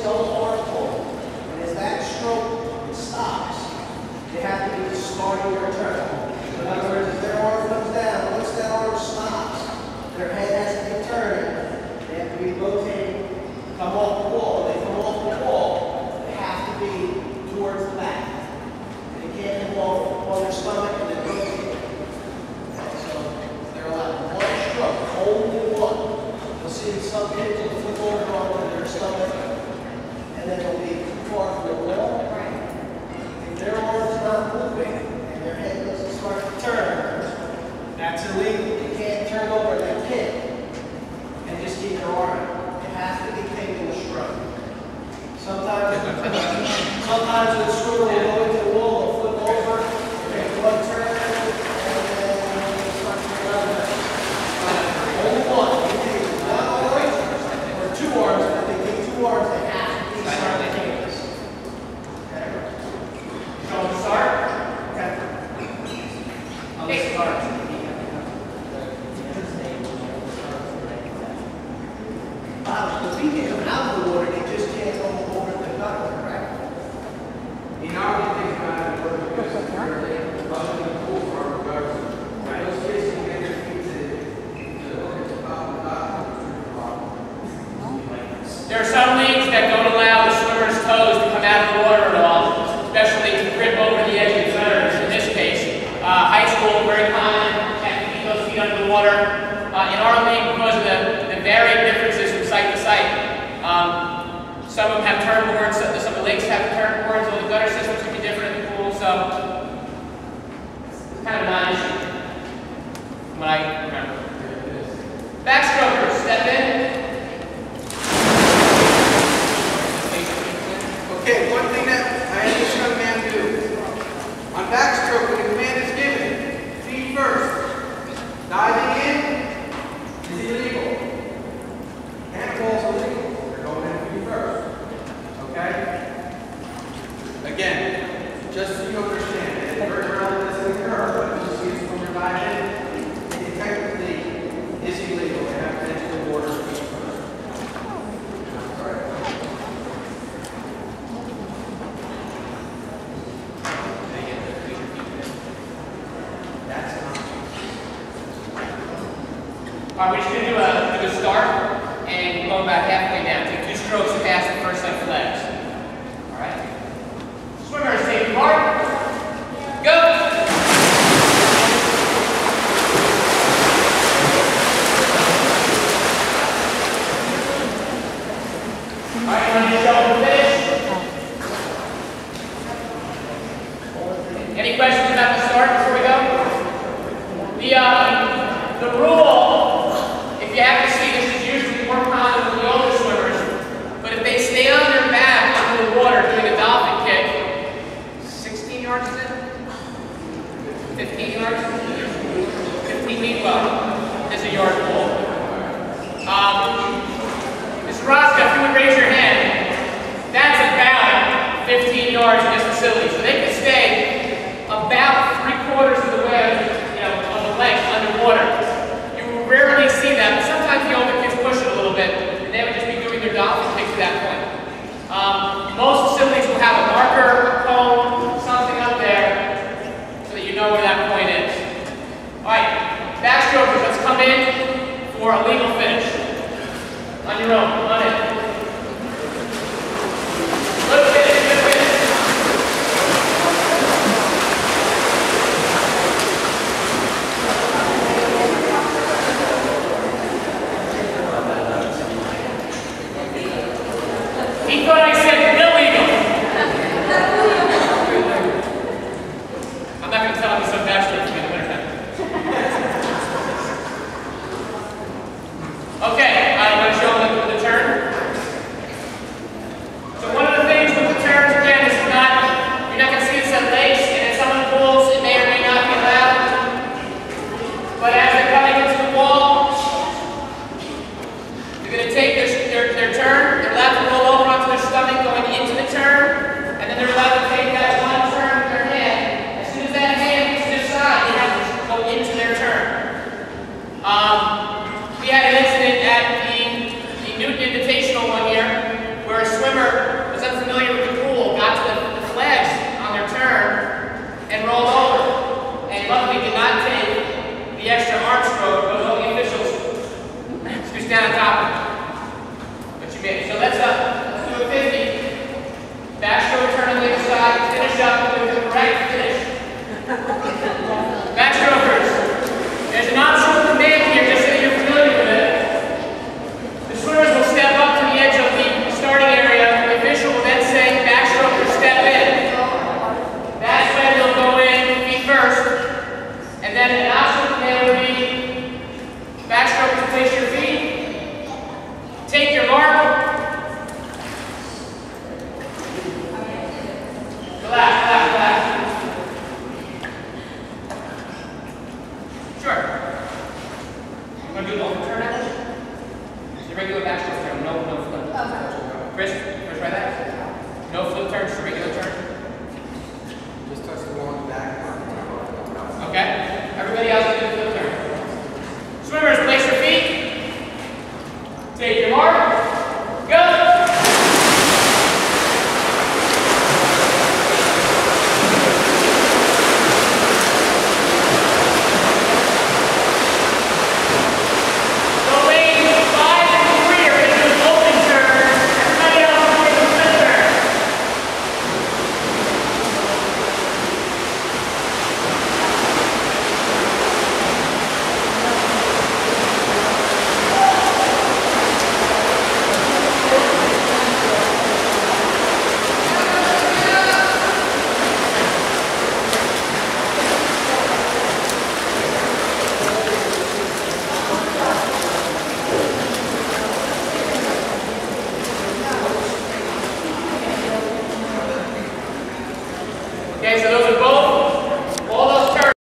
double arm pull. And as that stroke stops, you have to be starting your turn. In other words, if their arm comes down, once that arm stops, their head has to be turning. They have to be rotating, come off the wall. When they come off the wall, they have to be towards the back. They can't come off on their stomach and then rotate. So they're allowed one stroke, only one. You'll see some kids will flip over onto their stomach, and then they'll be too far from the wall. If their arm's not moving and their head doesn't start to turn, that's illegal. You can't turn over their kid and just keep your arm out. You have to be taking the stroke. Sometimes the swimmer will go into the wall, they'll flip over, make one turn, and then start to go down. Only one. You take one arm or two arms, and if they take two arms, they have to be starting to take this. Okay. You want to start? Okay. Let's start. The feet come out of the water, they just can't go over the gutter, correct? In our case, because we're probably the pool for our gutters. Right. Those kids can get their feet to the bottom. There are some leagues that don't allow the swimmer's toes to come out of the water at all, especially to grip over the edge of the gutters. In this case, high school, very common, have to keep those feet under the water. In our league, because of the varying differences from site to site, some of them have turn boards, some of the lakes have turn boards, all the gutter systems can be different in the pool, so it's kind of a non-issue from what I remember. Backstrokers, step in. Okay, one thing that I had this young man do. On backstroke, when the command is given, feet first. Diving in is illegal. Handball's illegal. They're going in feet first. Okay? Again, just so you understand, it's very relevant as a curve, but you see it from your dive in, it technically is illegal. They have to enter the water feet first. All right, we're just going to do a start and go about halfway down. Take 2 strokes past the first set of legs. All right? Swimmers, take your mark. Go! All right, on your shoulder finish. Any questions about the start before we go? The rule, if you have to see, this is usually more common with the older swimmers, but if they stay on their back under the water doing a dolphin kick, 16 yards is it? 15 yards? 15 feet, well, there's a yard pool. Mr. Roscoe, if you would raise your hand, that's about 15 yards in this facility, so they